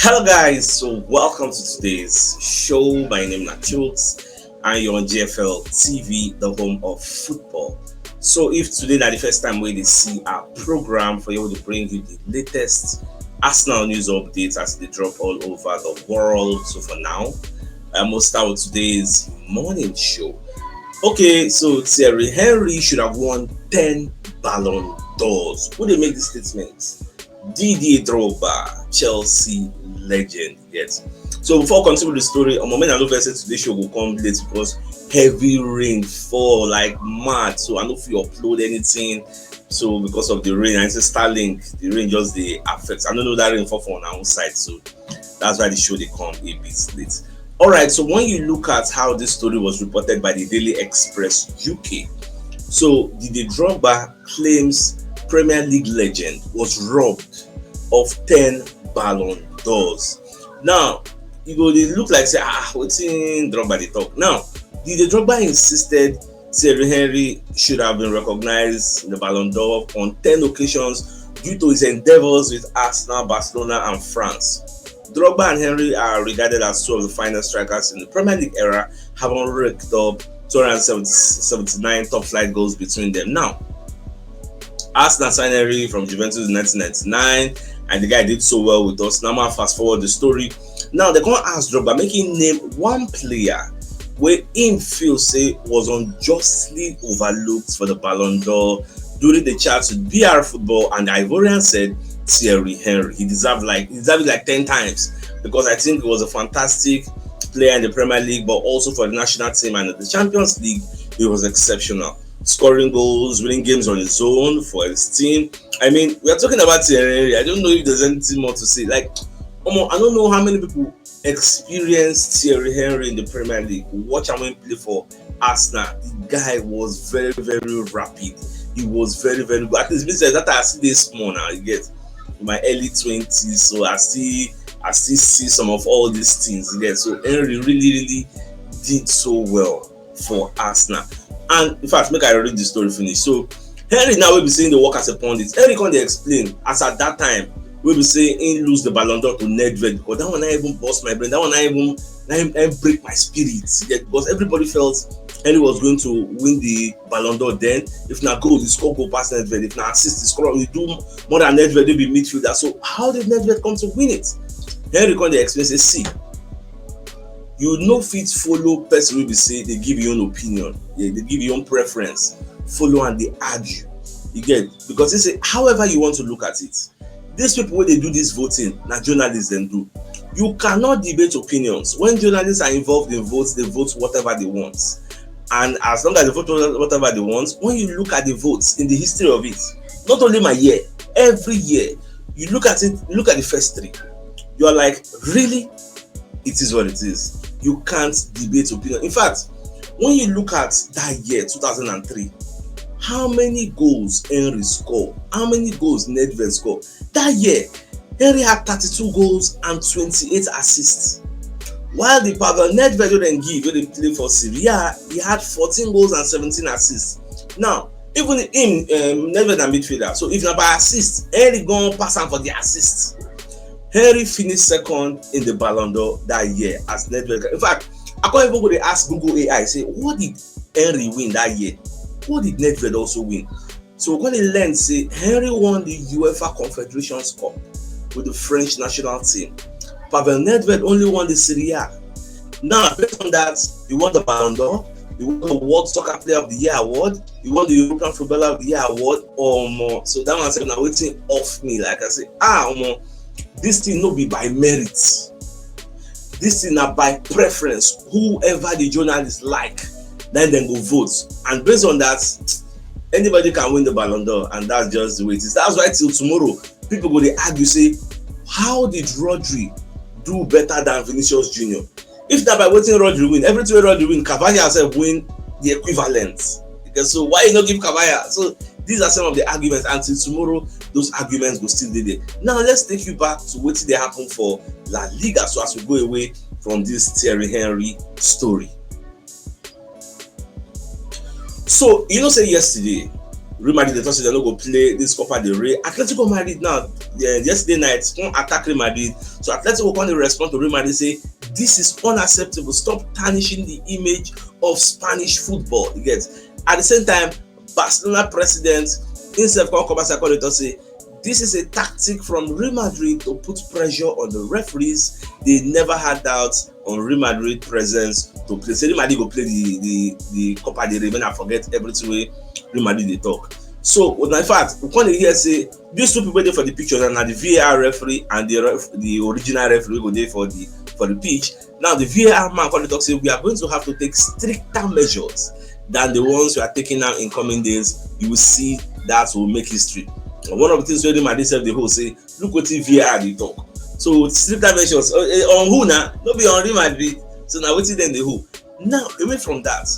Hello guys, so welcome to today's show. My name is CHUKS and you're on GFL TV, the home of football. So if today is the first time we see our program for you to bring you the latest Arsenal news updates as they drop all over the world. So for now, I must start with today's morning show. Okay, so Thierry Henry should have won 10 Ballon d'Ors. Who they make this statement? Didier Drogba, Chelsea legend. Yes. So before I continue the story, on moment I know said today's show will come late because heavy rain fall like mad. So I don't feel upload anything. So because of the rain, I say Starlink, the rain just the affects. I don't know that rain fall on our own side, so that's why the show they come a bit late. All right. So when you look at how this story was reported by the Daily Express UK, so Didier Drogba claims Premier League legend was robbed of 10 Ballon d'Ors. Now, they look like say, what's in Drogba they talk. Now, Didier Drogba insisted Thierry Henry should have been recognized in the Ballon d'Or on 10 occasions due to his endeavors with Arsenal, Barcelona, and France. Drogba and Henry are regarded as two of the finest strikers in the Premier League era, having raked up 279 top-flight goals between them. Now, Arsenal signed Henry from Juventus in 1999, and the guy did so well with us. Now, I'm fast forward the story. Now, they're going to ask Drogba, make him name one player where him feel say was unjustly overlooked for the Ballon d'Or during the chats with BR Football, and the Ivorian said Thierry Henry. He deserved it like 10 times because I think he was a fantastic player in the Premier League, but also for the national team and the Champions League, he was exceptional. Scoring goals, winning games on his own for his team. I mean, we are talking about Thierry Henry. I don't know if there's anything more to say. I don't know how many people experienced Thierry Henry in the Premier League. Watch him play for Arsenal. The guy was very, very rapid. He was very, very good. At least that I see this small now. You get in my early 20s, so I still see some of all these things. You get so Henry really did so well for Arsenal. And in fact, make I read the story finish. So Henry now will be saying the work as a pundit. Henry can't explain as at that time we'll be saying he lose the Ballon d'Or to Nedved because that one I even bust my brain. That one I even break my spirit. Yeah, because everybody felt Henry was going to win the Ballon d'Or then. If not goal, he score goal past Nedved. If not assist, he score. We do more than Nedved. They'll be midfielder. So how did Nedved come to win it? Henry can't explain. Say, see. You no fit follow person will be say they give you own opinion, they give you own preference, follow and they argue. You get because they say however you want to look at it. These people when they do this voting, now journalists then do. You cannot debate opinions. When journalists are involved in votes, they vote whatever they want. And as long as they vote whatever they want, when you look at the votes in the history of it, not only my year, every year, you look at it, look at the first three. You are like, really? It is what it is. You can't debate opinion. In fact, when you look at that year, 2003, how many goals Henry scored? How many goals Nedved scored? That year, Henry had 32 goals and 28 assists. While the Pavel Nedved didn't give, when they play for Syria, he had 14 goals and 17 assists. Now, even him, Nedved and midfielder. So if you're by assist, Henry going to pass him for the assists. Henry finished second in the Ballon d'Or that year as Nedved. In fact, I can't even go to ask Google AI, say, what did Henry win that year? What did Nedved also win? So we're going to learn, say, Henry won the UEFA Confederations Cup with the French national team. Pavel Nedved only won the Serie A. Now, based on that, he won the Ballon d'Or, he won the World Soccer Player of the Year award, he won the European Footballer of the Year award, or more. So that one said, now waiting off me, like I say, this thing no be by merit. This thing na by preference. Whoever the journalists like, then go vote. And based on that, anybody can win the Ballon d'Or, and that's just the way it is. That's why till tomorrow, people go to argue, say, how did Rodri do better than Vinicius Jr.? If not by waiting Rodri win, every time Rodri win, Cavani herself win the equivalent. Because so why you not give Cavani? So these are some of the arguments. Until tomorrow, those arguments will still be there. Now let's take you back to what did happen for La Liga. So as we go away from this Thierry Henry story. So say yesterday, Real Madrid they thought they no go play this Copa del Rey. Atletico Madrid now yesterday night come attack Real Madrid. So Atletico come respond to Real Madrid say this is unacceptable. Stop tarnishing the image of Spanish football. You get. At the same time, Barcelona president himself come back and say this is a tactic from Real Madrid to put pressure on the referees. They never had doubts on Real Madrid presence to play. Say Real Madrid go play the Copa del Rey. When I forget everything way Real Madrid they talk. So in fact, we can hear say these two people there for the picture and the VAR referee and the original referee go there for the pitch. Now the VAR man can talk say we are going to have to take stricter measures than the ones we are taking now in coming days. You will see that will make history. One of the things where myself the whole say, look what VAR they talk. So stricter measures on who now? Not be on Real Madrid. So now what's then the who? Now away from that,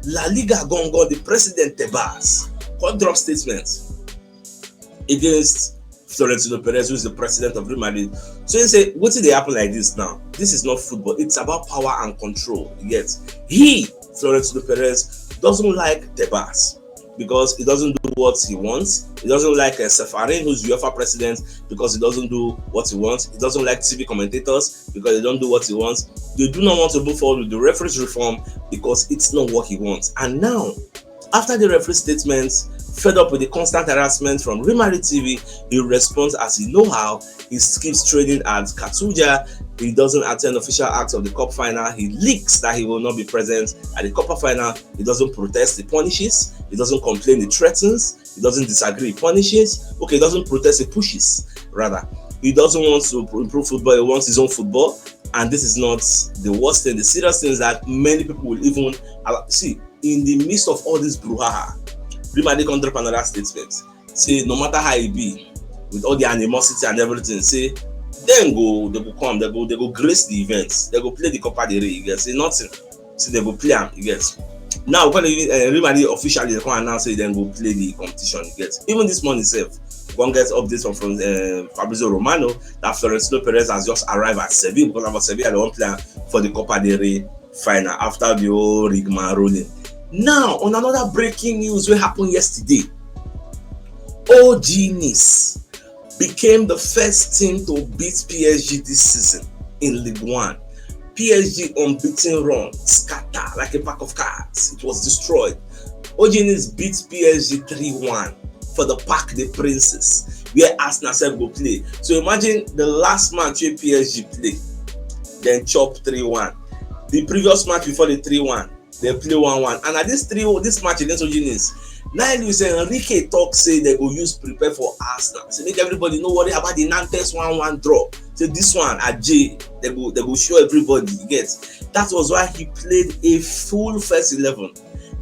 La Liga gone the president Tebas got drop statements against Florentino Perez, who is the president of Real Madrid. So he say, what did they happen like this now? This is not football. It's about power and control. You get? He, Florentino Perez, doesn't like Tebas because he doesn't do what he wants. He doesn't like Sefarin, who's UEFA president, because he doesn't do what he wants. He doesn't like TV commentators because they don't do what he wants. They do not want to move forward with the referees reform because it's not what he wants. And now, after the referee statements, fed up with the constant harassment from Real Madrid TV, he responds as he know how. He skips training at Katuja. He doesn't attend official acts of the cup final. He leaks that he will not be present at the cup final. He doesn't protest, he punishes. He doesn't complain, he threatens. He doesn't disagree, he punishes. Okay, he doesn't protest, he pushes. Rather, he doesn't want to improve football, he wants his own football. And this is not the worst thing. The serious thing is that many people will even see in the midst of all this brouhaha, Real Madrid can drop another statement. Say no matter how it be, with all the animosity and everything, say they go come, they go grace the events, they go play the Copa del Rey, you guys. Say nothing. See they go play them, you guys. Now when Real Madrid officially they come announce say then go play the competition, you guys. Even this morning itself, one gets updates from Fabrizio Romano that Florentino Perez has just arrived at Sevilla because about Sevilla they won't play for the Copa del Rey final after the whole rigmarole. Now, on another breaking news what happened yesterday, OG Nice became the first team to beat PSG this season in Ligue 1. PSG unbeaten run scatter like a pack of cards. It was destroyed. OG Nice beat PSG 3-1 for the Parc des Princes, where Arsenal go play. So imagine the last match where PSG play, then chop 3-1. The previous match before the 3-1. They play 1-1, and at this match against OG Nice, now Luis Enrique talk say they go use prepare for Arsenal. So make everybody no worry about the Nantes 1-1 draw. So this one at J, they go show everybody. You get that was why he played a full first 11.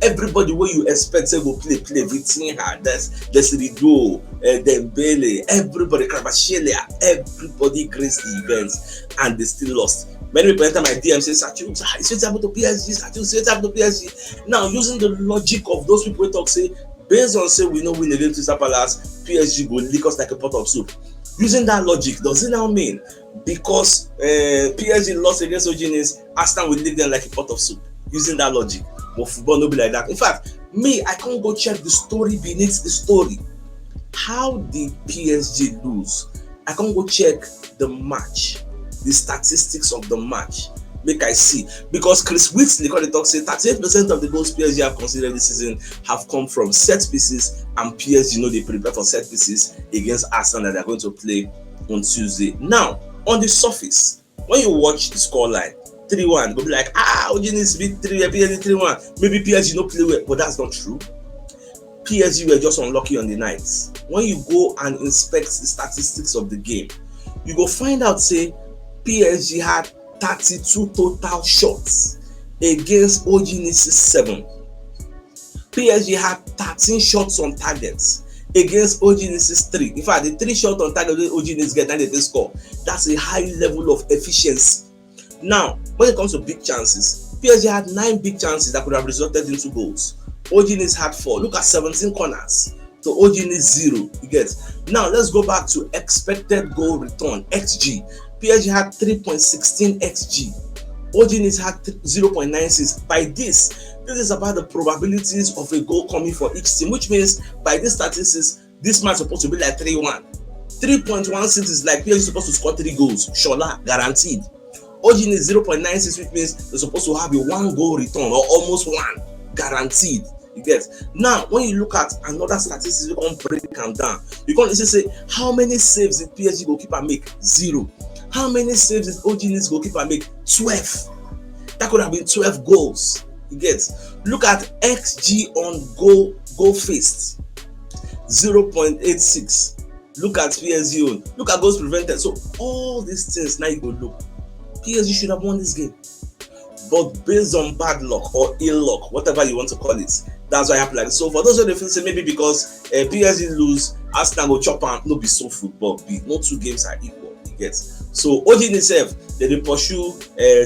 Everybody where you expect say go play Vitinha, that's Rido, Dembele, everybody Kvaratskhelia, everybody graced the events, and they still lost. Many people enter my DM say, CHUKS, it's straight up to PSG, CHUKS, straight up to PSG. Now, using the logic of those people who talk, say, based on say we know win against Crystal Palace, PSG will lick us like a pot of soup. Using that logic, does it now mean because PSG lost against OG Nice, Arsenal will lick them like a pot of soup? Using that logic, but football no be like that. In fact, I can't go check the story beneath the story. How did PSG lose? I can't go check the match. The statistics of the match, make I see, because Chris Whitley called the talk say 38% of the goals PSG have considered this season have come from set pieces, and PSG know they prepare for set pieces against Arsenal that they're going to play on Tuesday. Now, on the surface, when you watch the scoreline 3-1, go be like, OG Nice beat 3, PSG 3-1. Maybe PSG no play well, but that's not true. PSG were just unlucky on the night. When you go and inspect the statistics of the game, you go find out say PSG had 32 total shots against OG Nice's 7. PSG had 13 shots on target against OG Nice's 3. In fact, the 3 shots on target OG Nice get and they score. That's a high level of efficiency. Now, when it comes to big chances, PSG had 9 big chances that could have resulted in 2 goals. OG Nice had 4. Look at 17 corners. So OG Nice 0. You get. Now let's go back to expected goal return (XG). PSG had 3.16 XG. OG Nice had 0.96. By this, This is about the probabilities of a goal coming for each team, which means by this statistics, this match is supposed to be like 3-1. 3.16 is like PSG is supposed to score 3 goals. Shola, guaranteed. Origin is 0.96, which means they're supposed to have a 1 goal return or almost 1, guaranteed. You get. Now, when you look at another statistics, you can break them down. You can easily say, how many saves did PSG goalkeeper make? 0. How many saves did Origins goalkeeper make? 12. That could have been 12 goals. You get. Look at XG on goal faced, 0.86. Look at PSG own. Look at goals prevented. So all these things, now you go look. PSG should have won this game, but based on bad luck or ill luck, whatever you want to call it, that's why I happen like this. So for those who feel say maybe because PSG lose, Arsenal go chop and no be so football be. No 2 games are equal. You get. So Origin itself, they pursue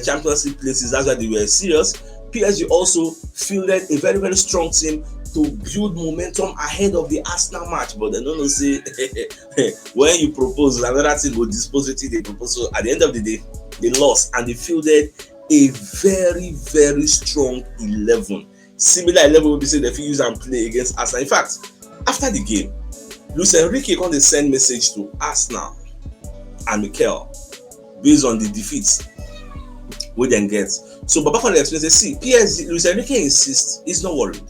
Champions League places. That's why they were serious. PSG also fielded a very, very strong team to build momentum ahead of the Arsenal match, but they don't say when you propose, another team will dispose it. They propose. So at the end of the day, they lost and they fielded a very, very strong 11. Similar 11 will be said if you use and play against Arsenal. In fact, after the game, Luis Enrique can send message to Arsenal and Mikel based on the defeats we then get. So Baba can explain, say, see, PSG, Luis Enrique insists he's not worried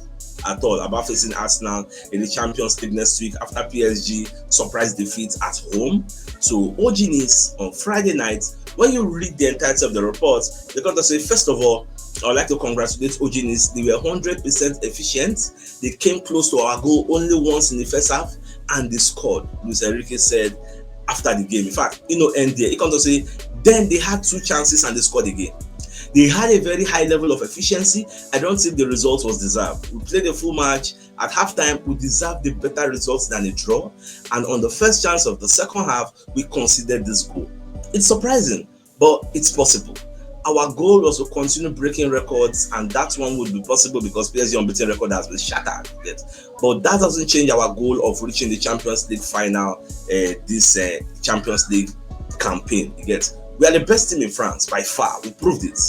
at all about facing Arsenal in the Champions League next week after PSG surprise defeat at home. So Origin is on Friday night. When you read the entirety of the report, they're going to say, first of all, I would like to congratulate Origin. They were 100% efficient. They came close to our goal only once in the first half and they scored. Luis Enrique said after the game. In fact, end there. He comes to say, then they had 2 chances and they scored again. They had a very high level of efficiency. I don't think the result was deserved. We played a full match. At halftime, we deserved the better results than a draw. And on the first chance of the second half, we conceded this goal. It's surprising, but it's possible. Our goal was to continue breaking records, and that one would be possible because PSG unbeaten record has been shattered. But that doesn't change our goal of reaching the Champions League final this Champions League campaign. We are the best team in France by far. We proved it.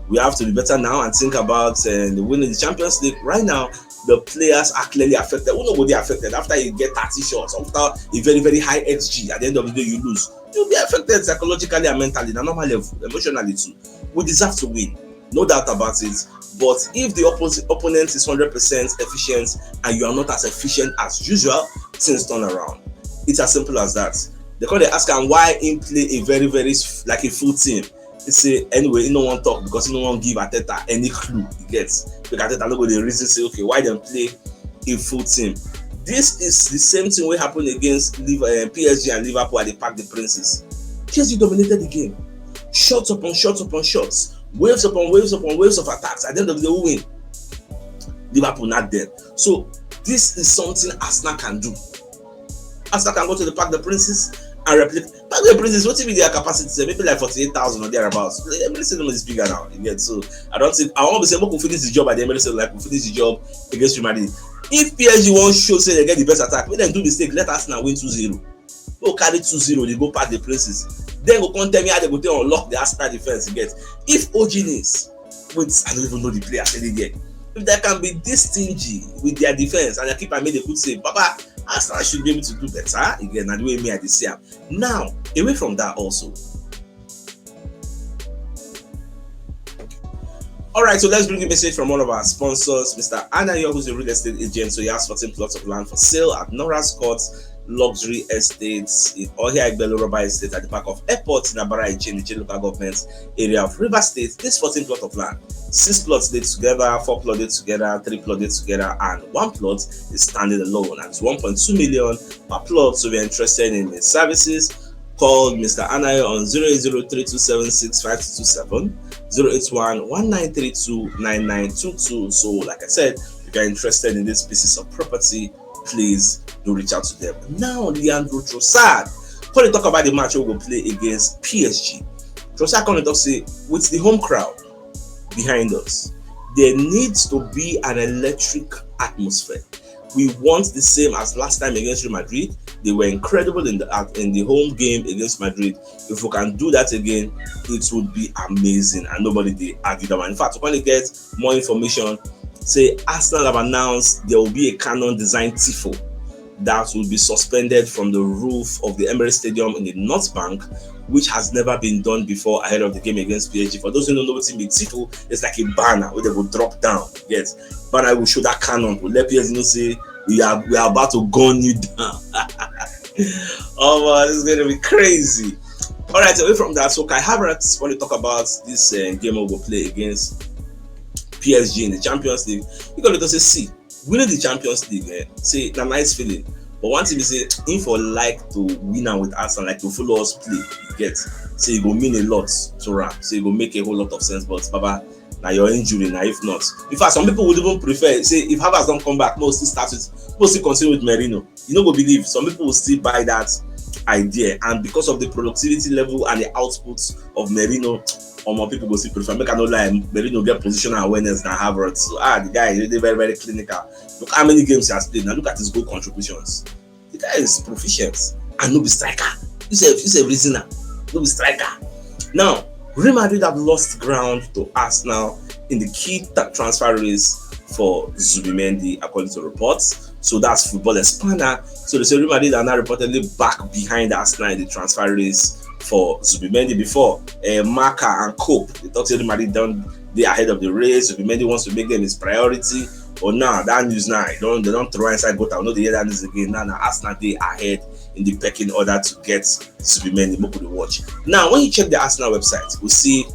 We have to be better now and think about the winning the Champions League. Right now, the players are clearly affected. Nobody affected after you get 30 shots, after a very, very high XG. At the end of the day, you lose. You'll be affected psychologically and mentally, at a normal level, emotionally too. We deserve to win, no doubt about it. But if the opponent is 100% efficient and you are not as efficient as usual, things turn around. It's as simple as that. They call the ask him why him play a very, very like a full team. He say anyway, he no one talk because he no one give Ateta any clue. He gets because Ateta no go the reason say okay why them play a full team. This is the same thing what happened against PSG and Liverpool at the Parc des Princes. PSG dominated the game, shots upon shots upon shots, waves upon waves upon waves of attacks. At the end of the day, we win. Liverpool not there. So this is something Arsenal can do. Arsenal can go to the Parc des Princes and replicate. Parc des Princes, what if their capacity? Maybe like 48,000 or thereabouts. Emirates Stadium is bigger now. So I don't think I want to say we can finish the job at the Emirates Stadium like we finish the job against Real Madrid. If PSG won't show say they get the best attack, when they do mistake, let Arsenal win 2-0. Go carry 2-0, they go Parc des Princes. Then go come tell me how they go to unlock the Arsenal defense. If Origin is, I don't even know the player yet. If they can be this stingy with their defense and their keeper made a good save, Papa, Arsenal should be able to do better again. And the way me I see him. Now, away from that also. Alright, so let's bring a message from one of our sponsors, Mr. Anayo, who's a real estate agent. So he has 14 plots of land for sale at Norris Court Luxury Estates in Ohia Igbeloroba Estate at the back of Airport in Abara in the local government area of River State. This 14 plot of land, 6 plots laid together, 4 plots laid together, 3 plots laid together, and 1 plot is standing alone. And it's 1.2 million per plot. So we're interested in the services. Call Mr. Anayo on 08032765227, 08119329922. So, like I said, if you're interested in these pieces of property, please do reach out to them. Now, Leandro Trossard, when they talk about the match we will play against PSG, Trossard can talk say with the home crowd behind us, there needs to be an electric atmosphere. We want the same as last time against Real Madrid. They were incredible in the home game against Madrid. If we can do that again, it would be amazing. And nobody they argue that. In fact, when you get more information Say Arsenal have announced there will be a Canon design tifo that will be suspended from the roof of the Emirates Stadium in the North Bank, which has never been done before ahead of the game against PSG. For those who don't know what it means, tifo is like a banner where they will drop down. Yes, banner will show that Canon will let PSG know say we are about to gun you down. Oh man, this is gonna be crazy. All right, away from that, so Kai Havertz want to talk about this game we will play against PSG in the Champions League. You got to say, winning the Champions League, say a nice feeling. But one thing is say, if for like to win out with Arsenal, like to follow us play, you get say it will mean a lot to Ram. So it will make a whole lot of sense. But Baba, now your injury, now if not, in fact, some people would even prefer say if Havertz don't come back, most still continue with Merino. You know, go believe some people will still buy that idea, and because of the productivity level and the output of Merino, more people go see prefer. Make I no lie, Merino get positional awareness than Havertz. So the guy is really very, very clinical. Look how many games he has played. Now look at his goal contributions. The guy is proficient and no be striker. You say reasoner, no be striker. Now Real Madrid have lost ground to Arsenal in the key transfer race for Zubimendi, according to reports. So that's Football Espana. So the Real Madrid are now reportedly back behind Arsenal in the transfer race for Zubimendi. Before Marca and Cope, they thought Real Madrid down they ahead of the race. Zubimendi wants to make them his priority. But now that news now they don't throw inside Gota. No, they hear that news again. Now Arsenal they ahead in the pecking order to get Zubimendi. More to watch. Now when you check the Arsenal website, we see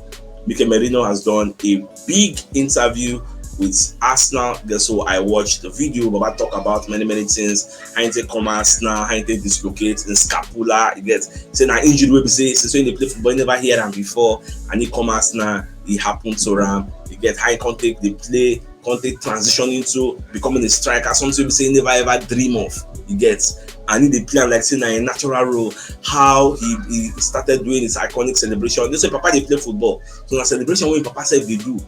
Mikel Merino has done a big interview with Arsenal. So I watched the video, but I talk about many things. How they come Arsenal, how they dislocate in scapula. You get say now injury will be say since when they play football, you never hear them before, and he come Arsenal, it happened to Ram. You get high contact, they play contact transition into becoming a striker. Something we say never ever dream of. You get. And they play like saying a natural role. How he started doing his iconic celebration. They say Papa they play football. So the celebration when Papa said they do.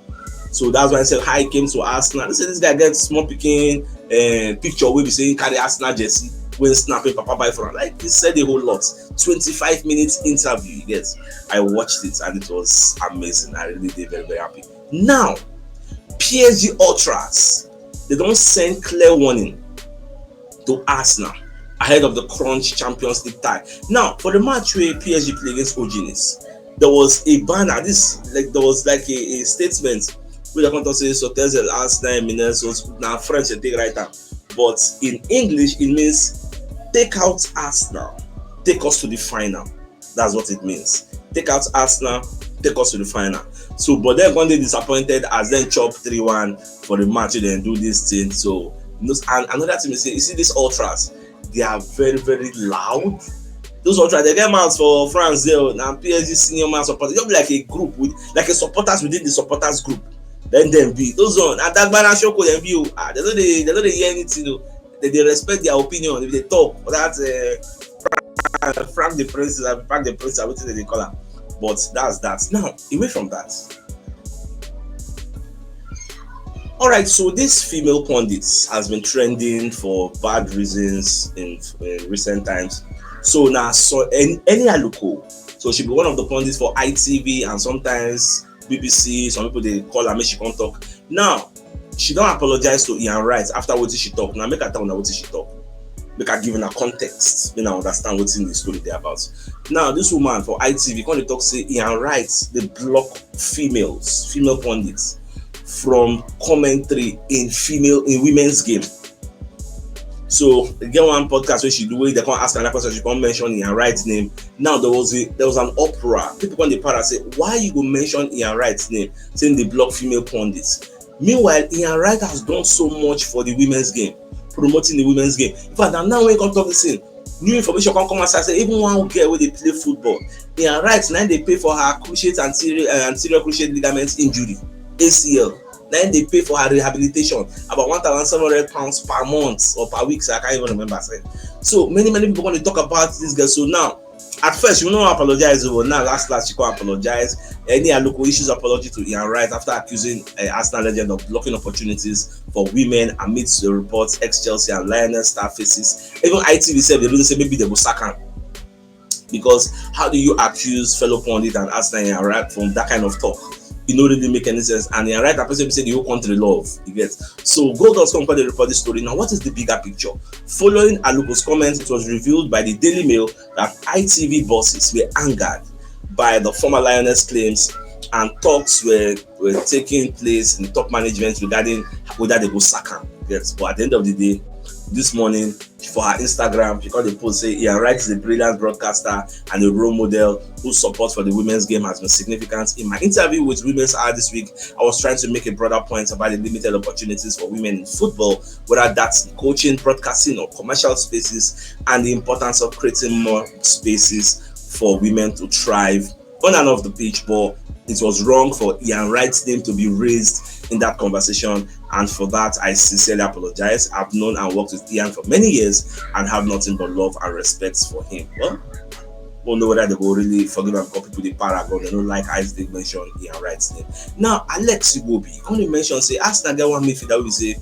So that's why I said how he came to Arsenal. They say this guy gets small picking picture where we saying carry Arsenal jersey when snapping Papa by front. Like he said a whole lot. 25 minutes interview. Yes, I watched it and it was amazing. I really did very, very happy. Now, PSG Ultras, they don't send clear warning to Arsenal ahead of the crunch Champions League tie. Now, for the match where PSG played against Oginis, there was a banner. There was like a statement where the content says so tells the last 9 minutes. So now French they take right now, but in English it means take out Arsenal, take us to the final. That's what it means. Take out Arsenal, take us to the final. So, but then when they disappointed as then chop 3-1 for the match, then do this thing. So, and another thing is, you see these ultras, they are very, very loud. Those ultras, they get mouths for France there. Now PSG senior man supporters, just like a group with like a supporters within the supporters group. Then them be those one. And that banner show could them be. They don't hear anything. They respect their opinion. If they talk, that's Frank the Prince. Frank the Prince. What they call her. But that's that. Now away from that. All right, so this female pundit has been trending for bad reasons in recent times. So now, Eni Aluko, so she'll be one of the pundits for ITV and sometimes BBC. Some people they call her, make she come talk. Now, she don't apologize to Ian Wright after what she talk. Now make her tell her what she talk. Make her give her context. Make her understand what's in the story they're about. Now, this woman for ITV, when they talk, say Ian Wright, they block female pundits from commentary in women's game. So again, one podcast where she do it, they can't ask another question, she can't mention Ian Wright's name. Now there was an uproar. People on the para say, why you go mention Ian Wright's name, saying they block female pundits? Meanwhile, Ian Wright has done so much for the women's game, promoting the women's game. In fact, now when you come talk this thing, new information can come and say even one girl where they play football, Ian Wright now they pay for her cruciate anterior cruciate ligament injury, ACL. Then they pay for her rehabilitation about £1,700 per month or per week. So I can't even remember. So many people want to talk about this girl. So now, at first, you know, apologize. But now, last she can't apologize. Eni Aluko issues apology to Ian Wright after accusing Arsenal legend of blocking opportunities for women amidst the reports ex-Chelsea and Lionel star faces. Even ITV said they don't say maybe they will sack him. Because how do you accuse fellow pundit and Arsenal Ian Wright from that kind of talk? it no really make any sense. And Ian Wright, person say the whole country love, you get. So goal.com they report this story. Now, what is the bigger picture? Following Aluko's comments, it was revealed by the Daily Mail that ITV bosses were angered by the former Lioness claims, and talks were taking place in the top management regarding whether they go sack him. Yes, but at the end of the day, this morning for her Instagram, she got a post say Ian Wright is a brilliant broadcaster and a role model whose support for the women's game has been significant. In my interview with Women's Hour this week, I was trying to make a broader point about the limited opportunities for women in football, whether that's coaching, broadcasting, or commercial spaces, and the importance of creating more spaces for women to thrive on and off the pitch. But it was wrong for Ian Wright's name to be raised in that conversation, and for that I sincerely apologize. I've known and worked with Ian for many years and have nothing but love and respect for him. Well, won't know whether they will really forgive and call people the paragon. They don't like Isaac mention Ian Wright's name. Now, Alex Iwobi, only mention say Arsenal get one midfielder will say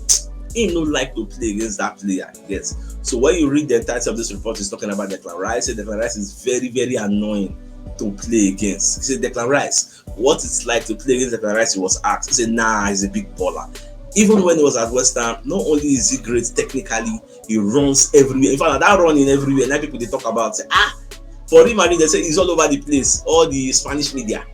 he no like to play against that player. Yes. So when you read the entirety of this report, it's talking about Declan Rice. Declan Rice is very, very annoying to play against. He said, Declan Rice, what it's like to play against Declan Rice, he was asked. He said, nah, he's a big baller. Even when he was at West Ham, not only is he great technically, he runs everywhere. In fact, that running everywhere, now people they talk about, say, for him, they say he's all over the place. All the Spanish media,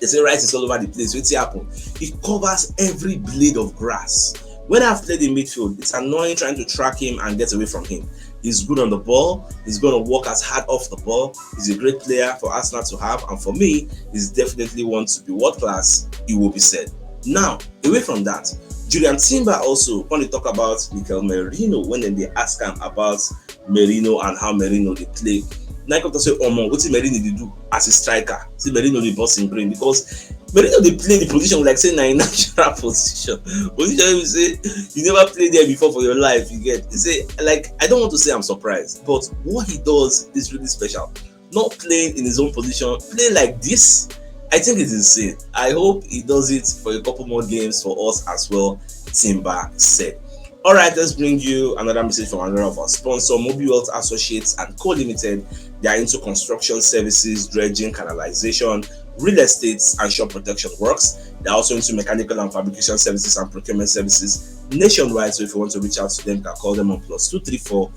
they say Rice is all over the place. What's happen? He covers every blade of grass. When I've played in midfield, it's annoying trying to track him and get away from him. He's good on the ball. He's going to work as hard off the ball. He's a great player for Arsenal to have. And for me, he's definitely one to be world class, it will be said. Now, away from that, Julian Timber also, when they talk about Mikel Merino, when they ask him about Merino and how Merino they play, now come to say, what did Merino they do as a striker? See, Merino they boss in brain, because Merino they play the position like say a natural position. Position you say you never played there before for your life. You get, you say, like, I don't want to say I'm surprised, but what he does is really special. Not playing in his own position, playing like this, I think it's insane. I hope he does it for a couple more games for us as well, Timber said. All right, let's bring you another message from another of our sponsor, Mobile Wealth Associates and Co Limited. They are into construction services, dredging, canalization, real estate, and shop protection works. They're also into mechanical and fabrication services and procurement services nationwide. So if you want to reach out to them, you can call them on +234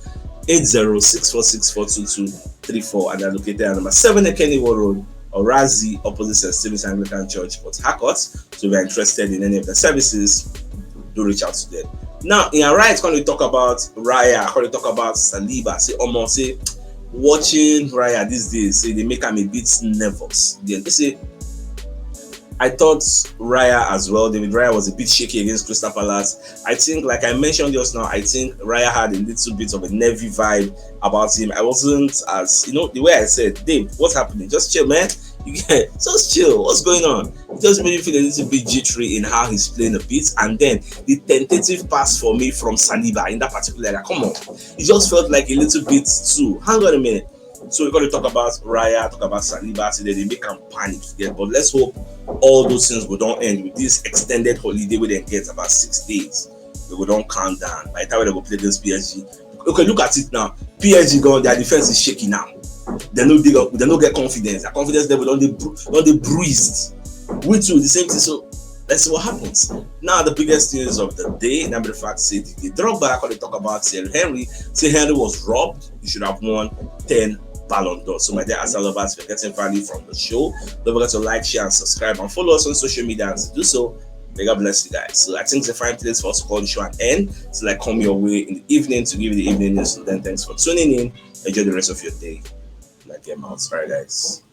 8064642234, and they're located at number 7 Ekeni Road, Orazi, opposite St. Stephen's Anglican Church, Port Harcourt. So if you're interested in any of the services, do reach out to them. Now, Ian Wright, when we talk about Raya, when we talk about Saliba, say almost say watching Raya these days, say they make him a bit nervous. Then they say, I thought Raya as well. David Raya was a bit shaky against Crystal Palace. I think, like I mentioned just now, I think Raya had a little bit of a nervy vibe about him. I wasn't as, the way I said, Dave, what's happening? Just chill, man. You get, just chill. What's going on? It just made me feel a little bit jittery in how he's playing a bit. And then the tentative pass for me from Saliba in that particular area, come on. It just felt like a little bit too. Hang on a minute. So we're going to talk about Raya, talk about Saliba, so that they make them panic. But let's hope all those things will don't end with this extended holiday where they get about 6 days. They will don't calm down. By the time they go play against PSG. Okay, look at it now. PSG gone, their defense is shaky now. They no get confidence. Their confidence level don't they bruised. We too, the same thing. So let's see what happens. Now the biggest news of the day, number the fact say the Drogba, when they talk about Thierry Henry. Thierry Henry was robbed. He should have won 10 Ballon d'Or. So my dear Arsenal lovers, if you're getting value from the show, don't forget to like, share, and subscribe, and follow us on social media. And to do so, may God bless you guys. So I think it's a fine place for us to call the show an end. So like come your way in the evening to give you the evening news. So then thanks for tuning in. Enjoy the rest of your day. Like your mouths. Alright guys.